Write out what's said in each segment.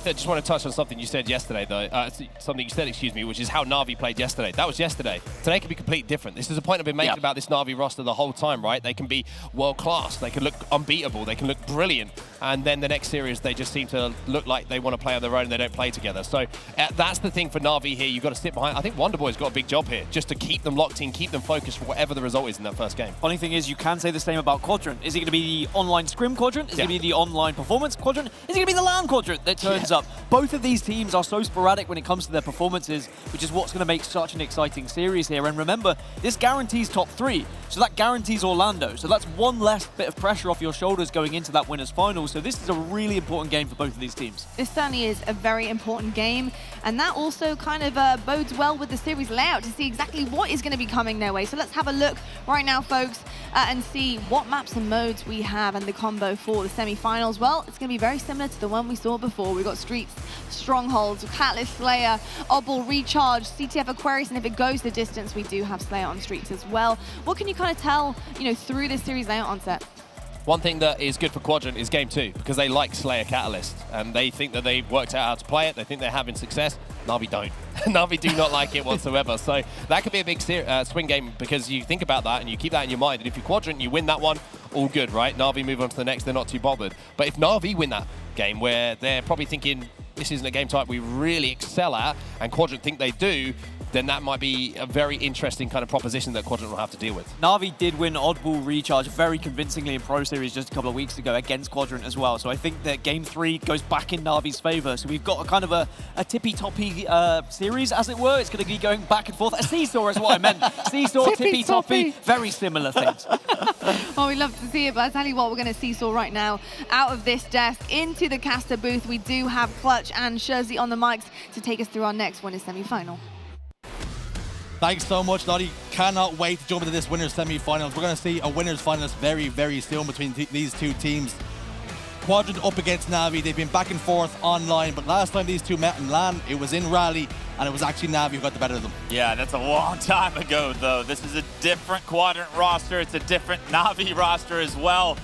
just want to touch on something you said yesterday, though. Something you said, excuse me, which is how NaVi played yesterday. That was yesterday. Today can be completely different. This is a point I've been making about this NaVi roster the whole time, right? They can be world-class. They can look unbeatable. They can look brilliant. And then the next series, they just seem to look like they want to play on their own and they don't play together. So that's the thing for NaVi here. You've got to sit behind. I think Wonderboy's got a big job here, just to keep them locked in, keep them focused for whatever the result is in that first game. Funny thing is, you can say the same about Quadrant. Is it going to be the online scrim Quadrant? Is it going to be the online performance Quadrant? Is it going to be the LAN Quadrant that turns up? Both of these teams are so sporadic when it comes to their performances, which is what's going to make such an exciting series here. And remember, this guarantees top 3, so that guarantees Orlando. So that's one less bit of pressure off your shoulders going into that winners final. So this is a really important game for both of these teams. This certainly is a very important game, and that also kind of bodes well with the series layout to see exactly what is going to be coming their way. So let's have a look right now, folks, and see what maps and modes we have and the combo for the semi-finals. Well, it's going to be very similar to the one we saw before. We've got Streets, Strongholds, Catalyst Slayer, Oddball Recharge, CTF Aquarius, and if it goes the distance, we do have Slayer on Streets as well. What can you kind of tell, through this series layout on set? One thing that is good for Quadrant is Game 2, because they like Slayer Catalyst, and they think that they've worked out how to play it. They think they're having success. NaVi don't. NaVi do not like it whatsoever. So that could be a big swing game, because you think about that and you keep that in your mind. And if you're Quadrant, you win that one, all good, right? NaVi move on to the next, they're not too bothered. But if NaVi win that game, where they're probably thinking, this isn't a game type we really excel at, and Quadrant think they do, then that might be a very interesting kind of proposition that Quadrant will have to deal with. NaVi did win Oddball Recharge very convincingly in Pro Series just a couple of weeks ago against Quadrant as well. So I think that Game 3 goes back in NaVi's favor. So we've got a kind of a tippy-toppy series, as it were. It's going to be going back and forth. A seesaw is what I meant. Seesaw, tippy-toppy, very similar things. Well, we love to see it, but I tell you what, we're going to seesaw right now out of this desk into the caster booth. We do have Clutch and Shurzy on the mics to take us through our next winners semi-final. Thanks so much, Lottie. Cannot wait to jump into this winners semi-finals. We're going to see a winners finals very, very soon between these two teams. Quadrant up against NaVi. They've been back and forth online, but last time these two met in LAN, it was in Rally, and it was actually NaVi who got the better of them. Yeah, that's a long time ago, though. This is a different Quadrant roster. It's a different NaVi roster as well.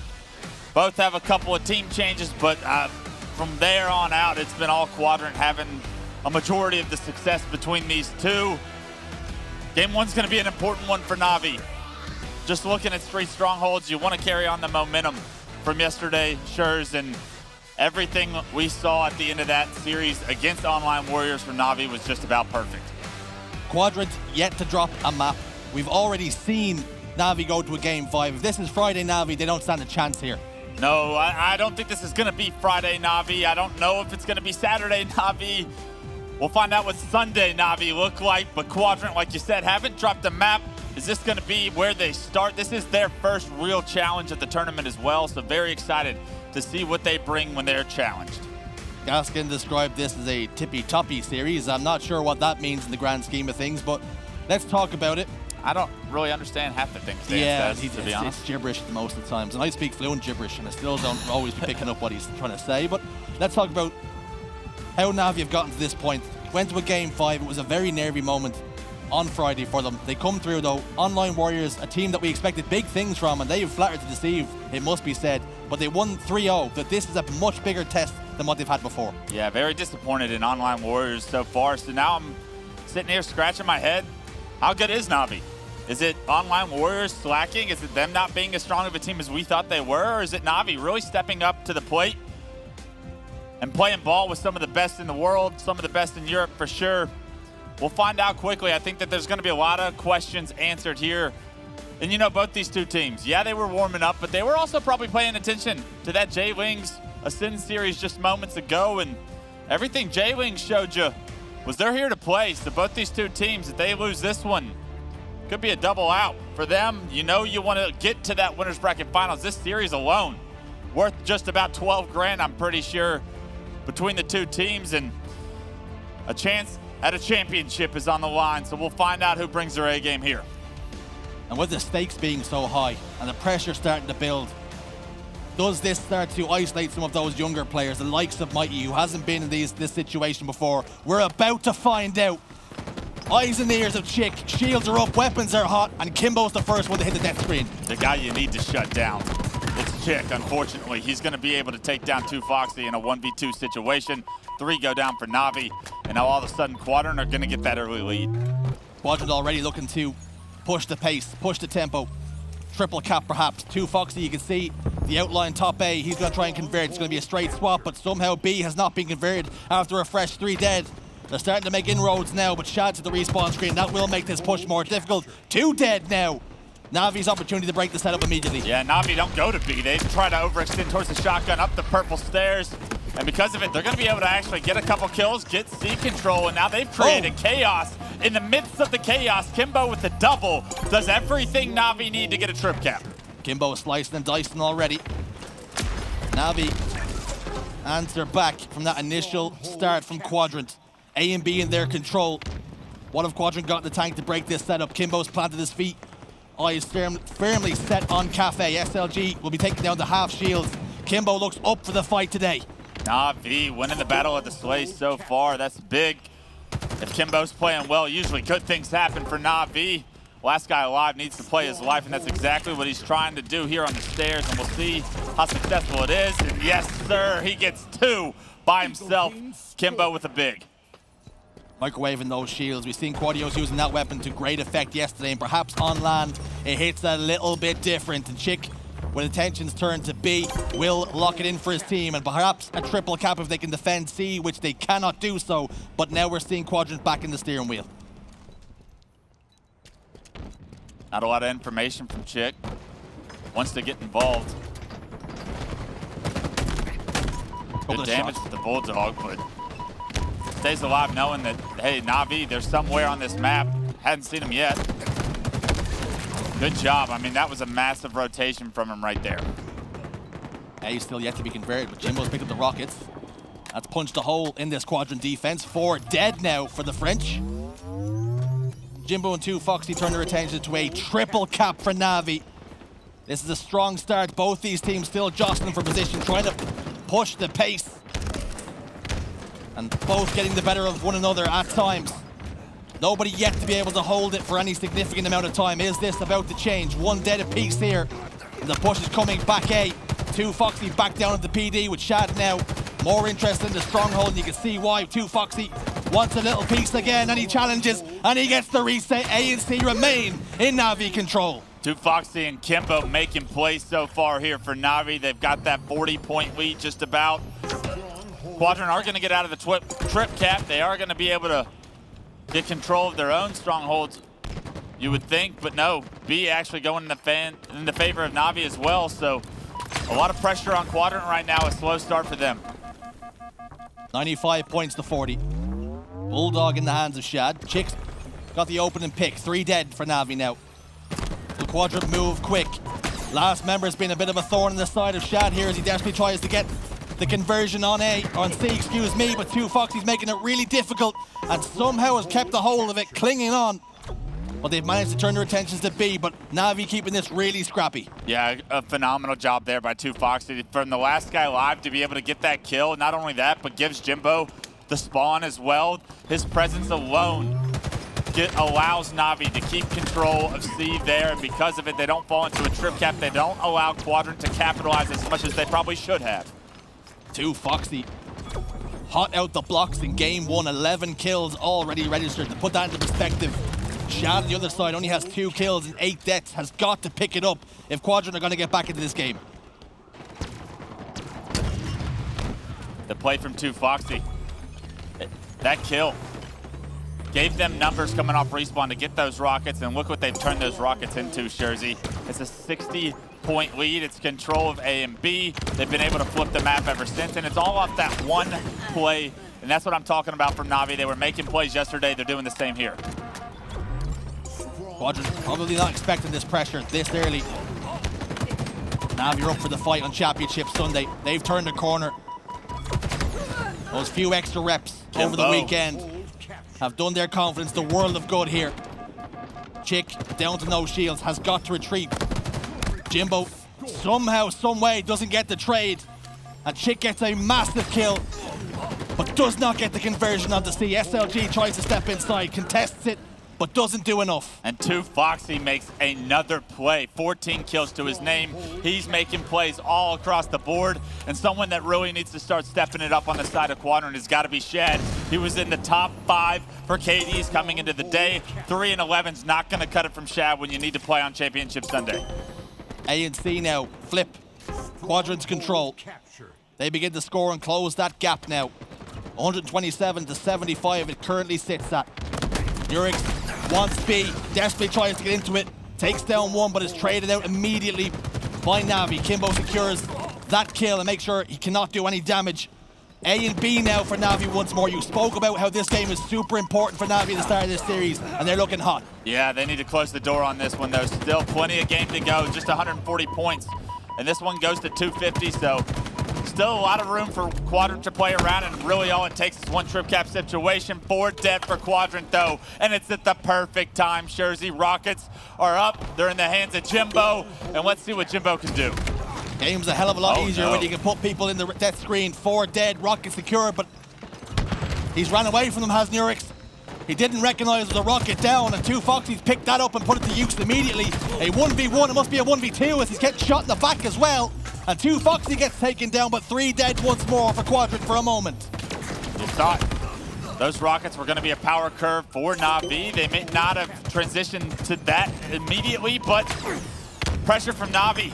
Both have a couple of team changes, but from there on out, it's been all Quadrant having a majority of the success between these two. Game 1's going to be an important one for NaVi. Just looking at Street Strongholds, you want to carry on the momentum from yesterday, Shurs, and everything we saw at the end of that series against Online Warriors from NaVi was just about perfect. Quadrant yet to drop a map. We've already seen NaVi go to a Game 5. If this is Friday NaVi, they don't stand a chance here. No, I don't think this is going to be Friday NaVi. I don't know if it's going to be Saturday NaVi. We'll find out what Sunday NaVi look like, but Quadrant, like you said, haven't dropped a map. Is this going to be where they start? This is their first real challenge at the tournament as well, so very excited to see what they bring when they're challenged. Gaskin described this as a tippy-toppy series. I'm not sure what that means in the grand scheme of things, but let's talk about it. I don't really understand half the things Dan says, to be honest. It's gibberish most of the times, and I speak fluent gibberish, and I still don't always be picking up what he's trying to say, but let's talk about how NaVi have gotten to this point. Went to a Game 5. It was a very nervy moment on Friday for them. They come through, though. Online Warriors, a team that we expected big things from, and they have flattered to deceive, it must be said. But they won 3-0. That this is a much bigger test than what they've had before. Yeah, very disappointed in Online Warriors so far. So now I'm sitting here scratching my head. How good is NaVi? Is it Online Warriors slacking? Is it them not being as strong of a team as we thought they were? Or is it NaVi really stepping up to the plate and playing ball with some of the best in the world, some of the best in Europe for sure? We'll find out quickly. I think that there's going to be a lot of questions answered here. And you know, both these two teams, yeah, they were warming up, but they were also probably paying attention to that J-Wings Ascend series just moments ago, and everything J-Wings showed you was they're here to play. So both these two teams, if they lose this one, could be a double out for them. You know, you want to get to that winners bracket finals. This series alone worth just about 12 grand, I'm pretty sure, between the two teams, and a chance at a championship is on the line. So we'll find out who brings their A game here. And with the stakes being so high and the pressure starting to build, does this start to isolate some of those younger players, the likes of Mighty, who hasn't been in this situation before? We're about to find out. Eyes and ears of TchiK, shields are up, weapons are hot, and Kimbo's the first one to hit the death screen. The guy you need to shut down. It's TchiK, unfortunately. He's going to be able to take down TwoFoxy in a 1v2 situation. 3 go down for NaVi, and now all of a sudden Quadrant are going to get that early lead. Quadrant already looking to push the pace, push the tempo. Triple cap perhaps. TwoFoxy, you can see the outline top A. He's going to try and convert. It's going to be a straight swap, but somehow B has not been converted after a fresh 3 dead. They're starting to make inroads now, but Shad's at the respawn screen. That will make this push more difficult. 2 dead now. NaVi's opportunity to break the setup immediately. Yeah, NaVi don't go to B. They try to overextend towards the shotgun up the purple stairs. And because of it, they're going to be able to actually get a couple kills, get C control, and now they've created chaos. In the midst of the chaos, Kimbo with the double does everything NaVi need to get a trip cap. Kimbo slicing and dicing already. NaVi answer back from that initial start from Quadrant. A and B in their control. What if Quadrant got in the tank to break this setup? Kimbo's planted his feet. Eyes firmly set on Cafe. SLG will be taking down the half shields. Kimbo looks up for the fight today. NaVi winning the battle at the Slay so far. That's big. If Kimbo's playing well, usually good things happen for NaVi. Last guy alive needs to play his life, and that's exactly what he's trying to do here on the stairs, and we'll see how successful it is. And yes, sir, he gets 2 by himself. Kimbo with a big. Microwaving those shields. We've seen Quadios using that weapon to great effect yesterday, and perhaps on land, it hits a little bit different. And TchiK, with attentions turned to B, will lock it in for his team, and perhaps a triple cap if they can defend C, which they cannot do so. But now we're seeing Quadrant back in the steering wheel. Not a lot of information from TchiK. Wants to get involved. Good damage to the Bulldog, but stays alive knowing that, hey, NaVi, they're somewhere on this map. Hadn't seen him yet. Good job. I mean, that was a massive rotation from him right there. Yeah, he's still yet to be converted, but Jimbo's picked up the rockets. That's punched a hole in this Quadrant defense. 4 dead now for the French. Jimbo and TwoFoxy turn their attention to a triple cap for NaVi. This is a strong start. Both these teams still jostling for position, trying to push the pace. And both getting the better of one another at times. Nobody yet to be able to hold it for any significant amount of time. Is this about to change? 1 dead apiece here. And the push is coming back A. TwoFoxy back down at the PD with Shad now. More interested in the stronghold, and you can see why. TwoFoxy wants a little piece again, and he challenges, and he gets the reset. A and C remain in NaVi control. TwoFoxy and Kimbo making plays so far here for NaVi. They've got that 40-point lead just about. Quadrant are going to get out of the trip cap. They are going to be able to get control of their own strongholds, you would think, but no. B actually going in the favor of NaVi as well, so a lot of pressure on Quadrant right now. A slow start for them. 95 points to 40. Bulldog in the hands of Shad. TchiK got the opening pick. 3 dead for NaVi now. The Quadrant move quick. Last member has been a bit of a thorn in the side of Shad here as he desperately tries to get the conversion on A, or on C, excuse me, but TwoFoxy's making it really difficult and somehow has kept a hold of it, clinging on. But they've managed to turn their attentions to B, but NaVi keeping this really scrappy. Yeah, a phenomenal job there by TwoFoxy. From the last guy alive to be able to get that kill, not only that, but gives Jimbo the spawn as well. His presence alone allows NaVi to keep control of C there, and because of it, they don't fall into a trip cap. They don't allow Quadrant to capitalize as much as they probably should have. TwoFoxy hot out the blocks in game 1, 11 kills already registered. To put that into perspective, Shad on the other side only has 2 kills and 8 deaths, has got to pick it up if Quadrant are going to get back into this game. The play from TwoFoxy, that kill gave them numbers coming off respawn to get those rockets, and look what they've turned those rockets into, Jersey. It's a 60-point lead. It's control of A and B. They've been able to flip the map ever since, and it's all off that one play, and that's what I'm talking about from NaVi. They were making plays yesterday. They're doing the same here. Quadrant probably not expecting this pressure this early. NaVi are up for the fight on Championship Sunday. They've turned the corner. Those few extra reps over the weekend have done their confidence the world of good here. TchiK, down to no shields, has got to retreat. Jimbo, somehow, some way, doesn't get the trade. And TchiK gets a massive kill, but does not get the conversion onto C. SLG tries to step inside, contests it, but doesn't do enough. And TchiK makes another play. 14 kills to his name. He's making plays all across the board. And someone that really needs to start stepping it up on the side of Quadrant has got to be Shad. He was in the top 5 for KDs coming into the day. 3 and 11's not going to cut it from Shad when you need to play on Championship Sunday. A and C now flip Quadrant's control. They begin to score and close that gap now. 127 to 75 it currently sits at. NURIX wants B, desperately tries to get into it, takes down one but is traded out immediately by NaVi. Kimbo secures that kill and makes sure he cannot do any damage. A and B now for NaVi once more. You spoke about how this game is super important for NaVi at the start of this series, and they're looking hot. Yeah, they need to close the door on this one, though. Still plenty of game to go, just 140 points. And this one goes to 250, so still a lot of room for Quadrant to play around, and really all it takes is one trip cap situation. 4 dead for Quadrant, though, and it's at the perfect time. Jersey Rockets are up. They're in the hands of Jimbo, and let's see what Jimbo can do. Game's a hell of a lot easier when you can put people in the death screen. 4 dead, Rocket secure, but he's ran away from them, has NURIX. He didn't recognize the rocket down, and TchiK picked that up and put it to use immediately. A 1v1, it must be a 1v2 as he's getting shot in the back as well. And TchiK gets taken down, but 3 dead once more for Quadrant for a moment. You thought those rockets were going to be a power curve for NaVi. They may not have transitioned to that immediately, but pressure from NaVi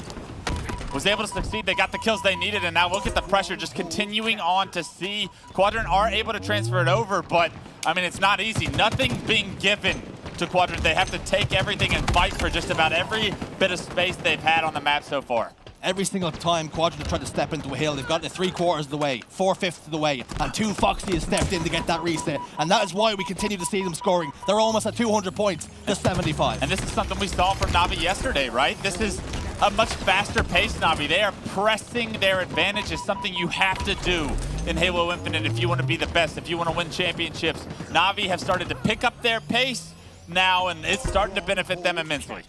was able to succeed. They got the kills they needed, and now look at the pressure just continuing on to see. Quadrant are able to transfer it over, but I mean, it's not easy. Nothing being given to Quadrant. They have to take everything and fight for just about every bit of space they've had on the map so far. Every single time Quadrant have tried to step into a hill, they've gotten it 3/4 of the way, 4/5 of the way, and TchiK has stepped in to get that reset. And that is why we continue to see them scoring. They're almost at 200 points to 75. And this is something we saw from NaVi yesterday, right? This is a much faster pace NaVi. They are pressing their advantage. Is something you have to do in Halo Infinite if you want to be the best, if you want to win championships. NaVi have started to pick up their pace now, and it's starting to benefit them immensely.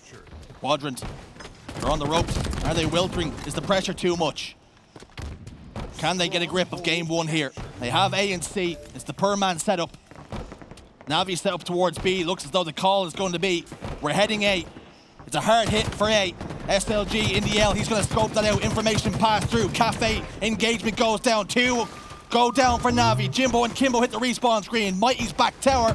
Quadrant, they're on the ropes. Are they wilting? Is the pressure too much? Can they get a grip of game 1 here? They have A and C. It's the per-man setup. NaVi set up towards B. Looks as though the call is going to be, we're heading A. It's a hard hit for A. SLG in the L. He's going to scope that out. Information pass through. Cafe engagement goes down. 2 go down for NaVi. Jimbo and Kimbo hit the respawn screen. Mighty's back tower.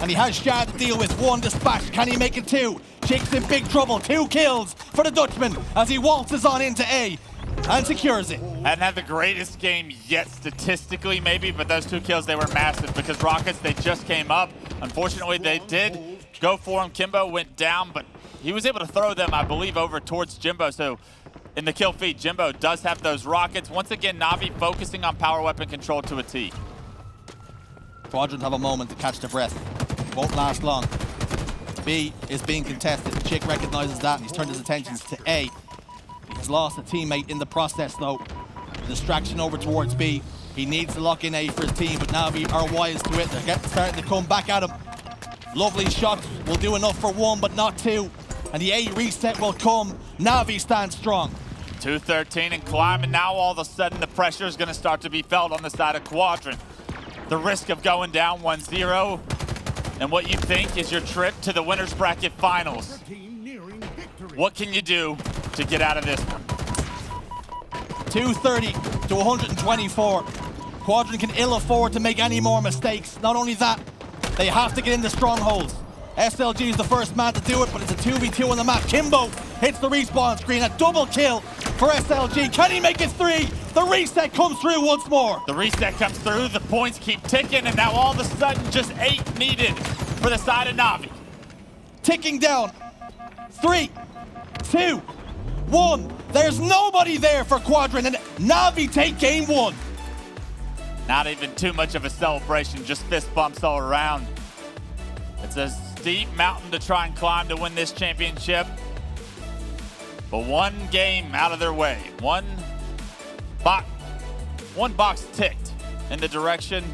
And he has Shad to deal with. 1 dispatch. Can he make it 2? TchiK's in big trouble. 2 kills for the Dutchman as he waltzes on into A and secures it. Hadn't had the greatest game yet statistically maybe, but those 2 kills, they were massive because Rockets, they just came up. Unfortunately, they did go for him. Kimbo went down, but he was able to throw them, I believe, over towards Jimbo. So in the kill feed, Jimbo does have those rockets. Once again, NaVi focusing on power weapon control to a T. Quadrant have a moment to catch their breath. Won't last long. B is being contested. TchiK recognizes that and he's turned his attentions to A. He has lost a teammate in the process though. A distraction over towards B. He needs to lock in A for his team, but NaVi are wise to it. They're starting to come back at him. Lovely shots will do enough for 1, but not 2. And the A reset will come. NaVi stands strong. 213 and climbing. Now all of a sudden the pressure is going to start to be felt on the side of Quadrant. The risk of going down 1-0 and what you think is your trip to the winner's bracket finals. What can you do to get out of this one? 230 to 124. Quadrant can ill afford to make any more mistakes. Not only that, they have to get into Strongholds. SLG is the first man to do it, but it's a 2v2 on the map. Kimbo hits the respawn screen, a double kill for SLG. Can he make it 3? The reset comes through once more. The reset comes through, the points keep ticking, and now all of a sudden just 8 needed for the side of NaVi. Ticking down. 3, 2, 1. There's nobody there for Quadrant, and NaVi take game 1. Not even too much of a celebration, just fist bumps all around. It's a steep mountain to try and climb to win this championship. But 1 game out of their way. One box ticked in the direction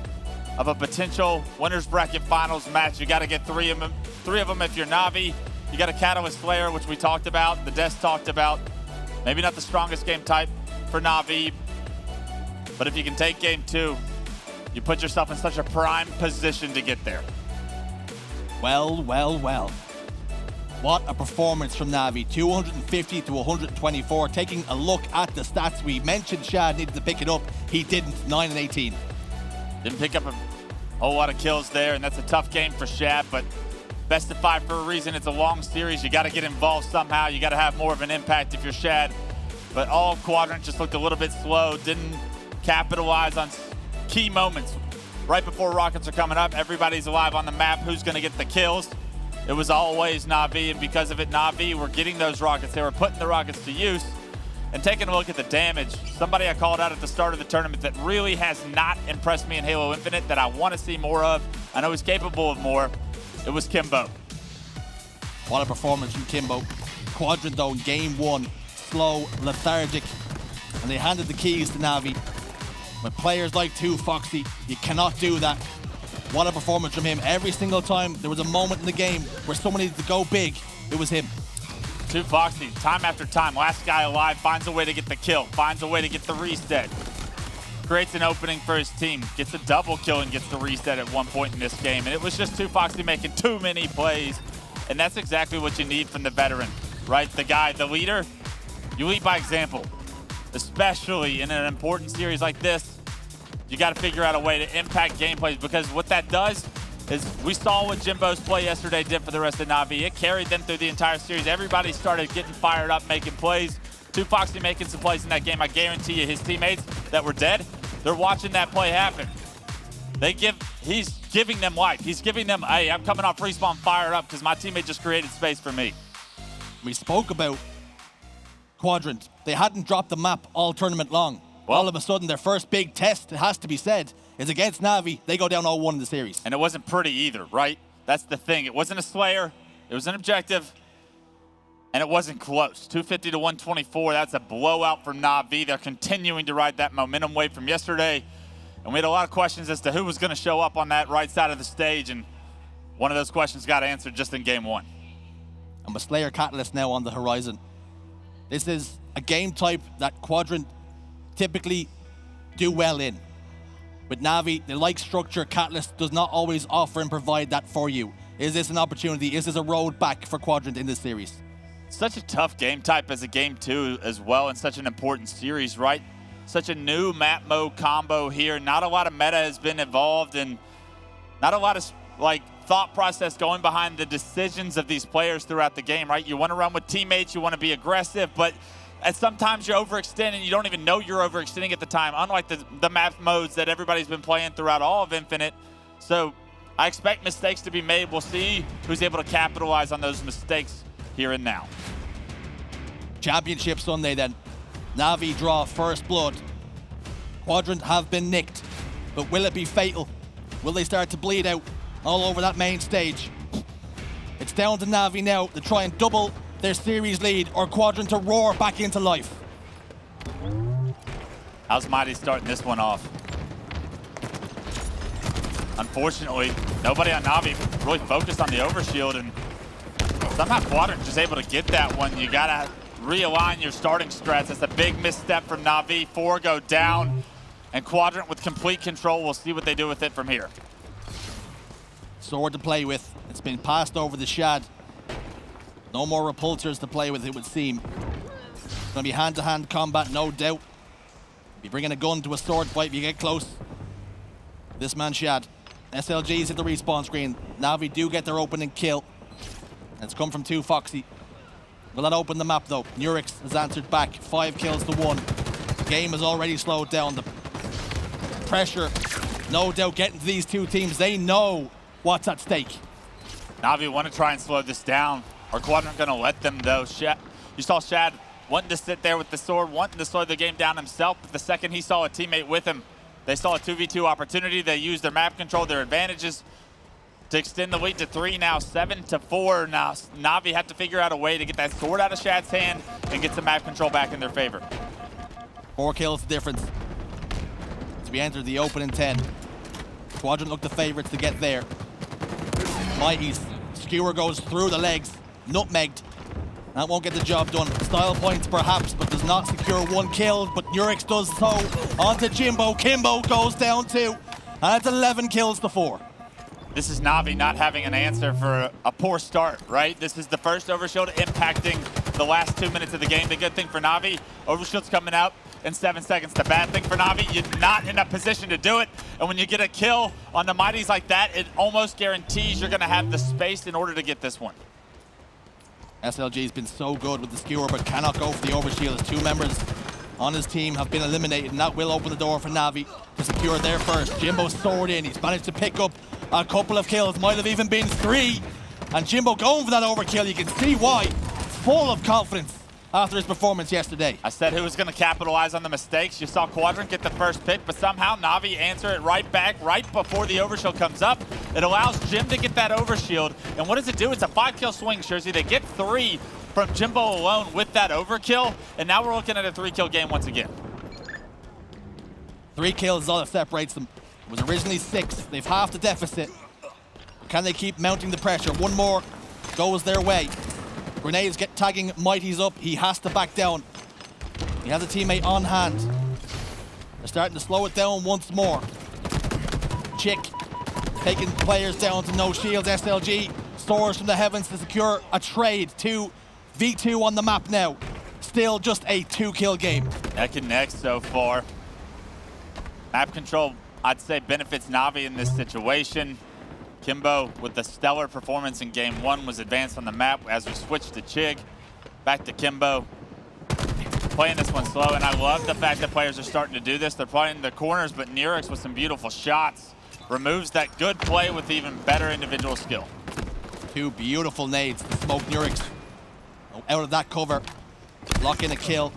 of a potential winner's bracket finals match. You got to get 3 of them if you're NaVi. You got a Catalyst Slayer, which we talked about, the Des talked about. Maybe not the strongest game type for NaVi, but if you can take game 2, you put yourself in such a prime position to get there. Well, well, well. What a performance from NaVi. 250 to 124. Taking a look at the stats, we mentioned Shad needed to pick it up. He didn't. 9 and 18. Didn't pick up a whole lot of kills there, and that's a tough game for Shad, but best of 5 for a reason. It's a long series. You got to get involved somehow. You got to have more of an impact if you're Shad. But all Quadrant just looked a little bit slow. Didn't capitalize on key moments. Right before rockets are coming up, everybody's alive on the map. Who's going to get the kills? It was always NaVi, and because of it, NaVi were getting those rockets. They were putting the rockets to use. And taking a look at the damage, somebody I called out at the start of the tournament that really has not impressed me in Halo Infinite that I want to see more of, I know he's capable of more, it was Kimbo. What a performance from Kimbo. Quadrant though in game 1, slow, lethargic, and they handed the keys to NaVi. With players like TwoFoxy, you cannot do that. What a performance from him. Every single time there was a moment in the game where someone needed to go big, it was him. TwoFoxy, time after time, last guy alive, finds a way to get the kill, finds a way to get the reset. Creates an opening for his team, gets a double kill and gets the reset at one point in this game. And it was just TwoFoxy making too many plays. And that's exactly what you need from the veteran, right? The guy, the leader, you lead by example. Especially in an important series like this, you got to figure out a way to impact gameplays, because what that does is we saw what Jimbo's play yesterday did for the rest of NaVi. It carried them through the entire series. Everybody started getting fired up, making plays. TwoFoxy making some plays in that game. I guarantee you his teammates that were dead, they're watching that play happen. He's giving them life. He's giving them, hey, I'm coming off respawn fired up because my teammate just created space for me. We spoke about Quadrant. They hadn't dropped the map all tournament long. Well, all of a sudden, their first big test, it has to be said, is against NaVi. They go down 0-1 in the series. And it wasn't pretty either, right? That's the thing. It wasn't a Slayer. It was an objective. And it wasn't close. 250 to 124. That's a blowout from NaVi. They're continuing to ride that momentum wave from yesterday. And we had a lot of questions as to who was going to show up on that right side of the stage. And one of those questions got answered just in game 1. And with Slayer Catalyst now on the horizon, this is a game type that Quadrant typically do well in. With NaVi, they like structure. Catalyst does not always offer and provide that for you. Is this an opportunity? Is this a road back for Quadrant in this series? Such a tough game type as a game 2 as well, and such an important series, right? Such a new map mode combo here. Not a lot of meta has been involved, and not a lot of thought process going behind the decisions of these players throughout the game, right? You want to run with teammates, you want to be aggressive, but sometimes you overextend and you don't even know you're overextending at the time, unlike the map modes that everybody's been playing throughout all of Infinite. So I expect mistakes to be made. We'll see who's able to capitalize on those mistakes here and now. Championship Sunday then. NaVi draw first blood. Quadrant have been nicked, but will it be fatal? Will they start to bleed out all over that main stage? It's down to NaVi now to try and double their series lead, or Quadrant to roar back into life. How's zMightys starting this one off? Unfortunately, nobody on NaVi really focused on the overshield, and somehow Quadrant just able to get that one. You gotta realign your starting strats. That's a big misstep from NaVi. 4 go down, and Quadrant with complete control. We'll see what they do with it from here. Sword to play with. It's been passed over the Shad. No more repulsors to play with, it would seem. It's gonna be hand-to-hand combat, no doubt. Be bringing a gun to a sword fight if you get close. This man Shad. SLG's at the respawn screen. NaVi do get their opening kill. And it's come from TwoFoxy. Will that open the map though? NURIX has answered back. 5 kills to 1. The game has already slowed down. The pressure, no doubt, getting to these two teams. They know what's at stake. NaVi want to try and slow this down. Are Quadrant going to let them, though? You saw Shad wanting to sit there with the sword, wanting to slow the game down himself, but the second he saw a teammate with him, they saw a 2v2 opportunity. They used their map control, their advantages to extend the lead to 3, now 7-4. Now NaVi have to figure out a way to get that sword out of Shad's hand and get some map control back in their favor. 4 kills difference as we enter the opening 10. Quadrant look the favorites to get there. zMightys, skewer goes through the legs. Nutmegged. That won't get the job done. Style points perhaps, but does not secure 1 kill, but NURIX does so. On to Jimbo. Kimbo goes down 2. And it's 11 kills to 4. This is NaVi not having an answer for a poor start, right? This is the first overshield impacting the last 2 minutes of the game. The good thing for NaVi, overshield's coming out in 7 seconds. The bad thing for NaVi, you're not in a position to do it. And when you get a kill on the Mighties like that, it almost guarantees you're gonna have the space in order to get this one. SLG's been so good with the skewer, but cannot go for the overshield as 2 members on his team have been eliminated, and that will open the door for NaVi to secure their first. Jimbo soared in, he's managed to pick up a couple of kills, might have even been 3. And Jimbo going for that overkill, you can see why. Full of confidence after his performance yesterday. I said who was going to capitalize on the mistakes. You saw Quadrant get the first pick, but somehow NaVi answer it right back, right before the overshield comes up. It allows Jim to get that overshield, and what does it do? It's a 5-kill swing, Jersey. They get 3 from Jimbo alone with that overkill, and now we're looking at a 3-kill game once again. 3 kills is all that separates them. It was originally 6. They've halved the deficit. Can they keep mounting the pressure? One more goes their way. Grenades get tagging Mighties up. He has to back down. He has a teammate on hand. They're starting to slow it down once more. TchiK taking players down to no shields. SLG soars from the heavens to secure a trade. 2v2 on the map now. Still just a 2-kill game. Neck and neck so far. Map control, I'd say, benefits NaVi in this situation. Kimbo, with the stellar performance in game 1, was advanced on the map as we switched to TchiK. Back to Kimbo. Playing this one slow, and I love the fact that players are starting to do this. They're playing the corners, but NURIX with some beautiful shots removes that good play with even better individual skill. 2 beautiful nades to smoke NURIX out of that cover. Lock in a kill.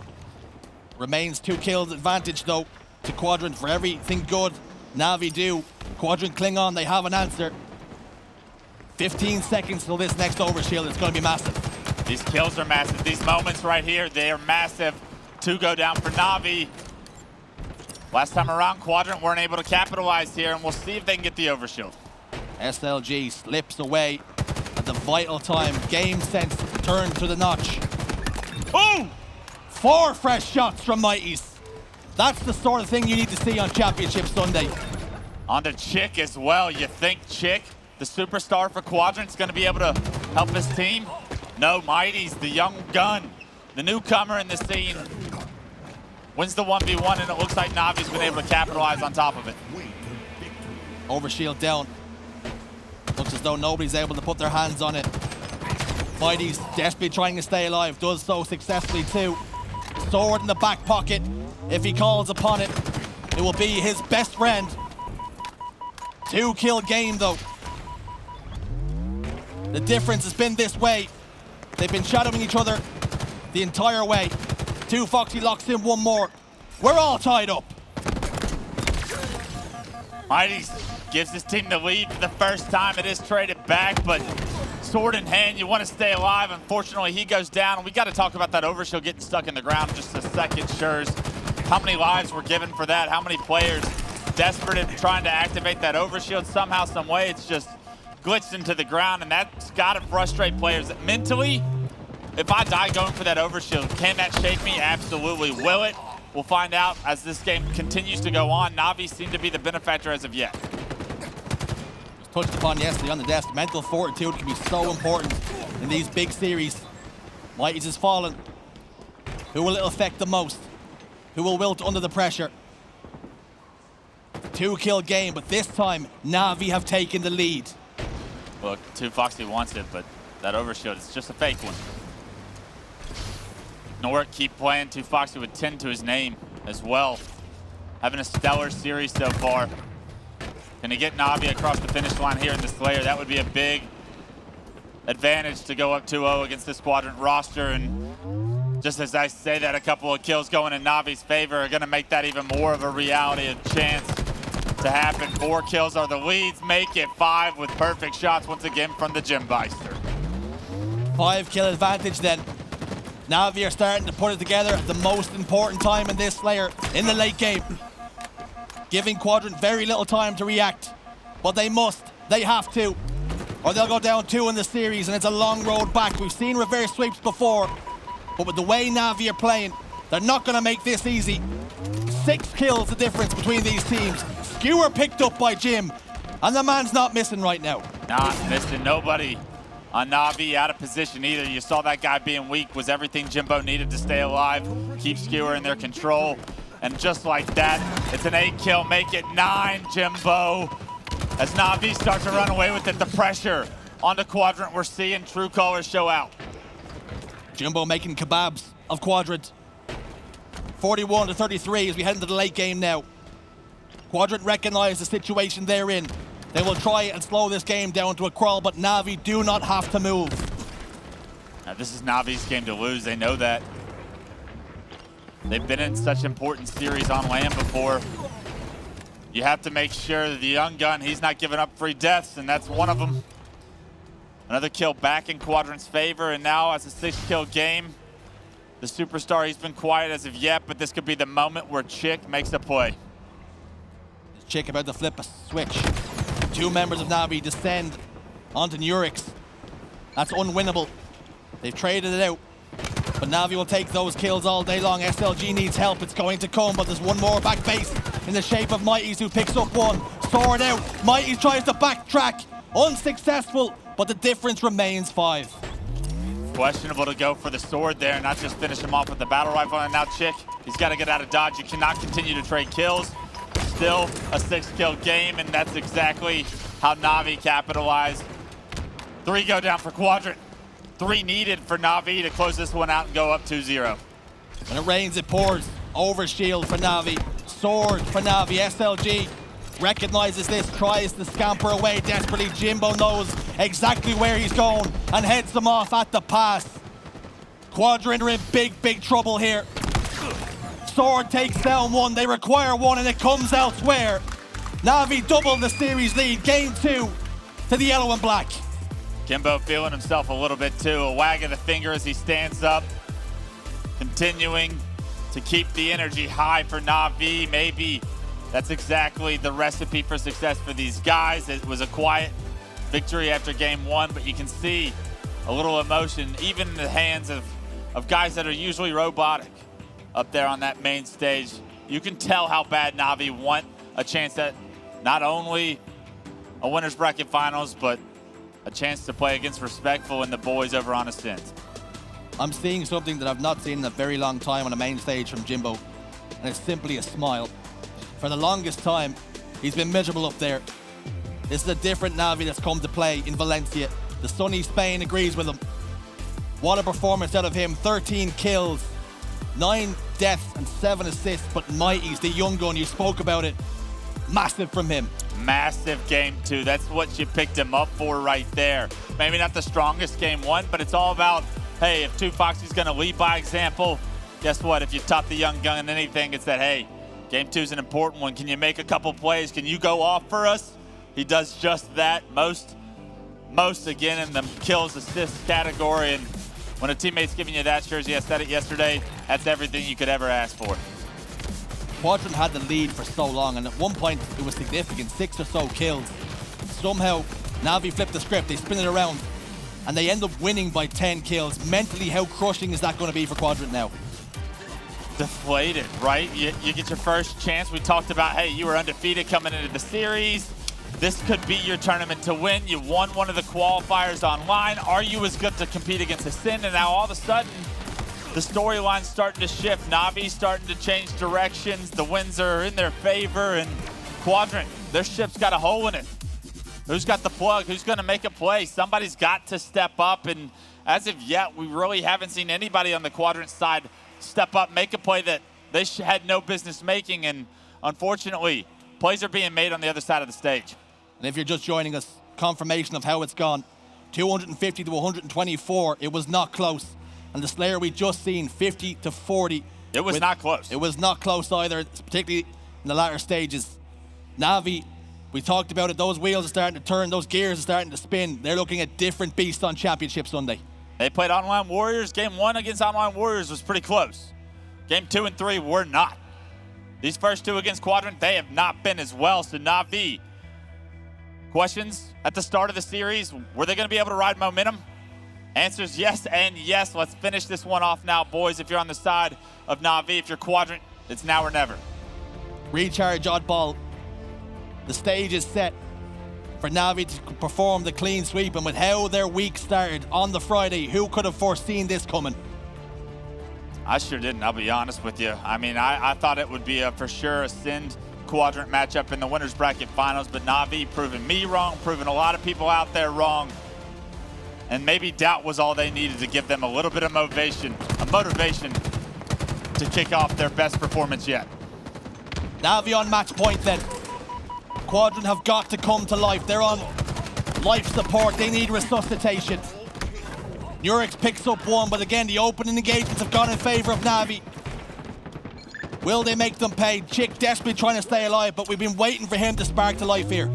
Remains 2 kills advantage, though, to Quadrant for everything good NaVi do. Quadrant cling on, they have an answer. 15 seconds till this next overshield. It's going to be massive. These kills are massive. These moments right here, they are massive. 2 go down for NaVi. Last time around, Quadrant weren't able to capitalize here, and we'll see if they can get the overshield. SLG slips away at the vital time. Game sense turned to the notch. Ooh! 4 fresh shots from Mighties. That's the sort of thing you need to see on Championship Sunday. On to TchiK as well. You think TchiK, the superstar for Quadrant, is going to be able to help his team? No, Mighties, the young gun, the newcomer in the scene, wins the 1v1, and it looks like NaVi's been able to capitalize on top of it. Overshield down. Looks as though nobody's able to put their hands on it. Mighties desperately trying to stay alive, does so successfully too. Sword in the back pocket. If he calls upon it, it will be his best friend. 2-kill game, though. The difference has been this way. They've been shadowing each other the entire way. 2 Foxy locks in 1 more. We're all tied up. Mighties gives his team the lead for the first time. It is traded back, but sword in hand, you want to stay alive. Unfortunately, he goes down, and we got to talk about that overshield getting stuck in the ground in just a second, Shurs. How many lives were given for that? How many players desperate in trying to activate that overshield? Somehow, some way, it's just glitched into the ground, and that's got to frustrate players. Mentally, if I die going for that overshield, can that shake me? Absolutely. Will it? We'll find out as this game continues to go on. NaVi seem to be the benefactor as of yet. Touched upon yesterday on the desk. Mental fortitude can be so important in these big series. Mighties has fallen. Who will it affect the most? Who will wilt under the pressure? 2-kill game, but this time NaVi have taken the lead. Look, 2 Foxy wants it, but that overshield is just a fake one. Ignore it, keep playing. 2 Foxy with 10 to his name as well. Having a stellar series so far. Can he get NaVi across the finish line here in the Slayer? That would be a big advantage to go up 2-0 against this Quadrant roster. And just as I say that, a couple of kills going in NaVi's favor are going to make that even more of a reality, a chance to happen. 4 kills are the leads, make it 5 with perfect shots once again from the Jimbeister. 5-kill advantage then. NaVi are starting to put it together at the most important time in this Slayer, in the late game. Giving Quadrant very little time to react, but they must, they have to, or they'll go down 2 in the series, and it's a long road back. We've seen reverse sweeps before, but with the way NaVi are playing, they're not going to make this easy. 6 kills the difference between these teams. Skewer picked up by Jim, And the man's not missing right now. Not missing. Nobody on NaVi out of position either. You saw that guy being weak was everything Jimbo needed to stay alive. Keep Skewer in their control. And just like that, it's an 8 kill, make it 9, Jimbo. As NaVi starts to run away with it, the pressure on the Quadrant, we're seeing true colors show out. Jimbo making kebabs of Quadrant. 41-33 as we head into the late game now. Quadrant recognize the situation they're in. They will try and slow this game down to a crawl, but NaVi do not have to move. Now, this is NaVi's game to lose. They know that. They've been in such important series on land before. You have to make sure that the young gun, he's not giving up free deaths, and that's one of them. Another kill back in Quadrant's favor, and now as a 6-kill game, the superstar, he's been quiet as of yet, but this could be the moment where TchiK makes a play. TchiK about to flip a switch. 2 members of NaVi descend onto NURIX. That's unwinnable. They've traded it out. But NaVi will take those kills all day long. SLG needs help. It's going to come, but there's one more back base in the shape of zMightys, who picks up one. Sword out. zMightys tries to backtrack. Unsuccessful, but the difference remains 5. Questionable to go for the sword there, not just finish him off with the battle rifle. And now TchiK, he's got to get out of dodge. You cannot continue to trade kills. Still a 6-kill game, and that's exactly how NaVi capitalized. 3 go down for Quadrant. 3 needed for NaVi to close this one out and go up 2-0. When it rains, it pours. Overshield for NaVi. Sword for NaVi. SLG recognizes this, tries to scamper away desperately. Jimbo knows exactly where he's going and heads them off at the pass. Quadrant are in big, big trouble here. Sword takes down 1. They require 1, and it comes elsewhere. NaVi double the series lead. Game 2 to the yellow and black. Kimbo feeling himself a little bit too. A wag of the finger as he stands up. Continuing to keep the energy high for NaVi. Maybe that's exactly the recipe for success for these guys. It was a quiet victory after game 1, but you can see a little emotion, even in the hands of guys that are usually robotic up there on that main stage. You can tell how bad NaVi want a chance at not only a winner's bracket finals, but a chance to play against Respectful and the boys over on Ascent. I'm seeing something that I've not seen in a very long time on the main stage from Jimbo, and it's simply a smile. For the longest time, he's been miserable up there. This is a different NaVi that's come to play in Valencia. The sunny Spain agrees with him. What a performance out of him. 13 kills, 9 deaths and 7 assists, but zMightys, the young gun, you spoke about it. Massive from him. Massive game 2. That's what you picked him up for right there. Maybe not the strongest game 1, but it's all about, hey, if 2Foxy's going to lead by example, guess what? If you taught the young gun anything, it's that, hey, game 2 is an important one. Can you make a couple plays? Can you go off for us? He does just that. Most again in the kills assist category. And when a teammate's giving you that, Jersey, I said it yesterday, that's everything you could ever ask for. Quadrant had the lead for so long, and at one point it was significant, 6 or so kills. Somehow NaVi flipped the script, they spin it around, and they end up winning by 10 kills. Mentally, how crushing is that going to be for Quadrant now? Deflated, right? You get your first chance. We talked about, hey, you were undefeated coming into the series. This could be your tournament to win. You won one of the qualifiers online. Are you as good to compete against Ascend? And now all of a sudden, the storyline's starting to shift. NaVi's starting to change directions. The wins are in their favor, and Quadrant, their ship's got a hole in it. Who's got the plug? Who's going to make a play? Somebody's got to step up, and as of yet, we really haven't seen anybody on the Quadrant side step up, make a play that they had no business making, and unfortunately, plays are being made on the other side of the stage. And if you're just joining us, confirmation of how it's gone. 250 to 124, it was not close. And the Slayer we just seen, 50 to 40. It was not close. It was not close either, particularly in the latter stages. NaVi, we talked about it, those wheels are starting to turn, those gears are starting to spin. They're looking at different beasts on Championship Sunday. They played Online Warriors. Game 1 against Online Warriors was pretty close. Game 2 and 3 were not. These first 2 against Quadrant, they have not been as well. So NaVi, questions at the start of the series, were they going to be able to ride momentum? Answers yes and yes. Let's finish this one off now, boys. If you're on the side of NaVi, if you're Quadrant, it's now or never. Recharge, Oddball. The stage is set. for NaVi to perform the clean sweep, and with how their week started on the Friday, who could have foreseen this coming? I sure didn't, I'll be honest with you. I mean, I thought it would be for sure a Sind Quadrant matchup in the winners bracket finals, but NaVi proving me wrong, proving a lot of people out there wrong. And maybe doubt was all they needed to give them a little bit of motivation to kick off their best performance yet. NaVi on match point then. Quadrant have got to come to life. They're on life support. They need resuscitation. NURIX picks up one, but again, the opening engagements have gone in favor of NaVi. Will they make them pay? TchiK desperately trying to stay alive, but we've been waiting for him to spark to life here.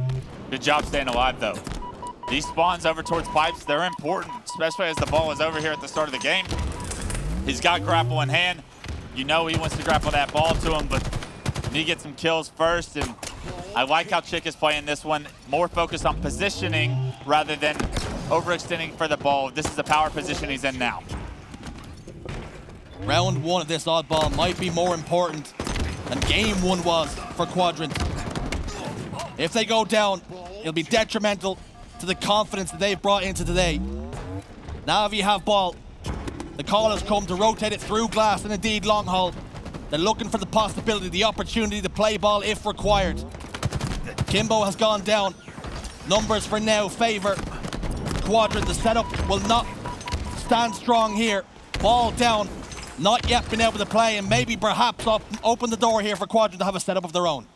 Good job staying alive, though. These spawns over towards pipes, they're important, especially as the ball is over here at the start of the game. He's got grapple in hand. You know he wants to grapple that ball to him, but you need to get some kills first. And I like how TchiK is playing this one, more focused on positioning rather than overextending for the ball. This is the power position he's in now. Round one of this oddball might be more important than game one was for Quadrant. If they go down, it'll be detrimental to the confidence that they've brought into today. NaVi have ball. The call has come to rotate it through glass and indeed long haul. They're looking for the possibility, the opportunity to play ball if required. Kimbo has gone down. Numbers for now favor Quadrant. The setup will not stand strong here. Ball down. Not yet been able to play, and maybe perhaps open the door here for Quadrant to have a setup of their own.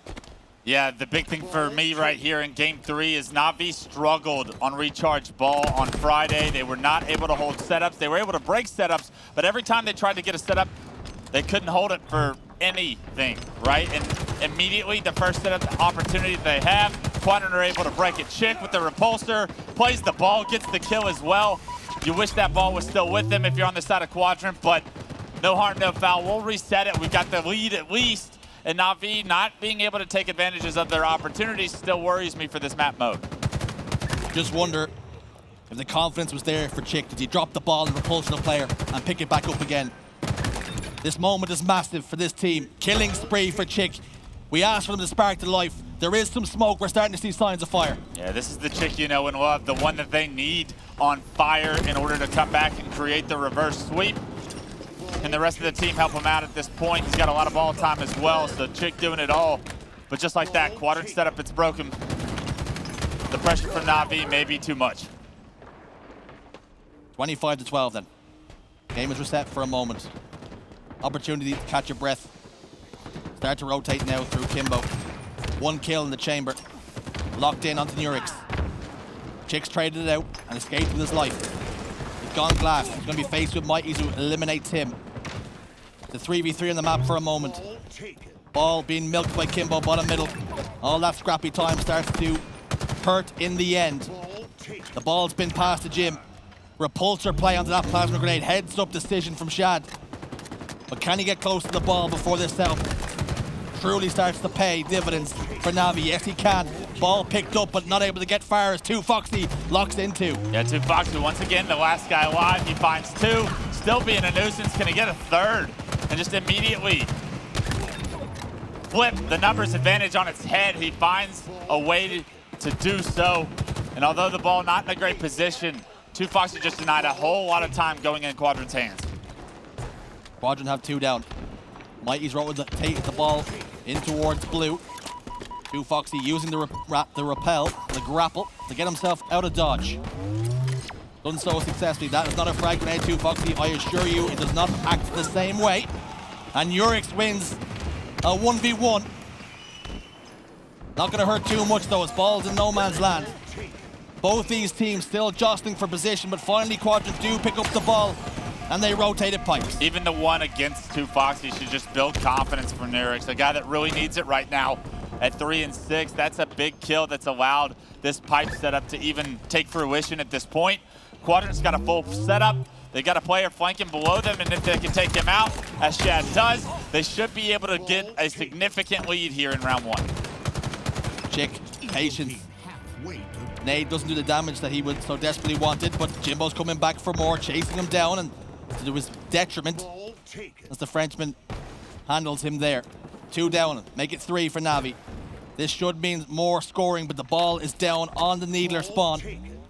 Yeah, the big thing for me right here in game 3 is NaVi struggled on recharge ball on Friday. They were not able to hold setups. They were able to break setups, but every time they tried to get a setup, they couldn't hold it for anything, right? And immediately, the first setup opportunity they have, Quadrant are able to break it. TchiK with the repulsor, plays the ball, gets the kill as well. You wish that ball was still with them if you're on the side of Quadrant, but no harm, no foul. We'll reset it. We've got the lead at least. And NaVi not being able to take advantages of their opportunities still worries me for this map mode. Just wonder if the confidence was there for TchiK. Did he drop the ball in repulsion of player and pick it back up again? This moment is massive for this team. Killing spree for TchiK. We asked for them to spark to life. There is some smoke. We're starting to see signs of fire. Yeah, this is the TchiK you know and love, the one that they need on fire in order to come back and create the reverse sweep. And the rest of the team help him out at this point. He's got a lot of ball time as well, so TchiK doing it all. But just like that, Quadrant setup, it's broken. The pressure from NaVi may be too much. 25-12 then. Game is reset for a moment. Opportunity to catch your breath. Start to rotate now through Kimbo. One kill in the chamber. Locked in onto NURIX. TchiK's traded it out and escaped with his life. He's gone glass. He's going to be faced with zMightys who eliminates him. The 3v3 on the map for a moment. Ball being milked by Kimbo, bottom middle. All that scrappy time starts to hurt in the end. The ball's been passed to Jim. Repulsor play onto that plasma grenade. Heads up decision from Shad. But can he get close to the ball before this setup truly starts to pay dividends for NaVi? Yes, he can. Ball picked up, but not able to get far as TwoFoxy locks into. Yeah, TwoFoxy once again, the last guy alive. He finds two. Still being a nuisance. Can he get a third? And just immediately flip the numbers advantage on its head. He finds a way to do so. And although the ball not in a great position, TwoFoxy just denied a whole lot of time going in Quadrant's hands. Quadrant have two down. zMightys rotate the ball in towards blue. TwoFoxy using the grapple to get himself out of dodge. Done so successfully. That is not a frag grenade, TwoFoxy. I assure you, it does not act the same way. And NURIX wins a 1v1. Not going to hurt too much though, as ball's in no man's land. Both these teams still jostling for position, but finally Quadrant do pick up the ball and they rotated pipes. Even the one against TwoFoxy should just build confidence for NURIX, a guy that really needs it right now at 3 and 6. That's a big kill that's allowed this pipe setup to even take fruition at this point. Quadrant's got a full setup. They got a player flanking below them, and if they can take him out, as Shad does, they should be able to get a significant lead here in round 1. TchiK, patience. Nade doesn't do the damage that he would so desperately wanted, but Jimbo's coming back for more, chasing him down, and to his detriment as the Frenchman handles him there. 2 down, make it 3 for NaVi. This should mean more scoring, but the ball is down on the Needler spawn.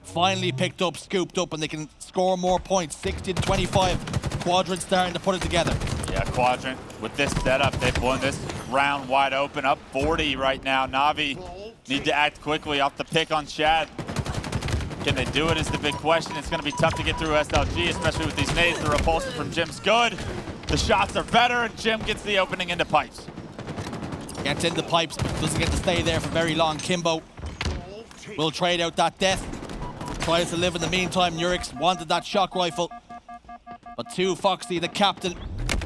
Finally picked up, scooped up, and they can score more points. 60-25. Quadrant starting to put it together. Yeah, Quadrant, with this setup, they've won this round wide open, up 40 right now. NaVi need to act quickly off the pick on Shad. Can they do it is the big question. It's going to be tough to get through SLG, especially with these nades. The repulsion from Jim's good. The shots are better, and Jim gets the opening into pipes. Gets into pipes, but doesn't get to stay there for very long. Kimbo will trade out that death. Tries to live in the meantime. NURIX wanted that shock rifle. But TwoFoxy, the captain,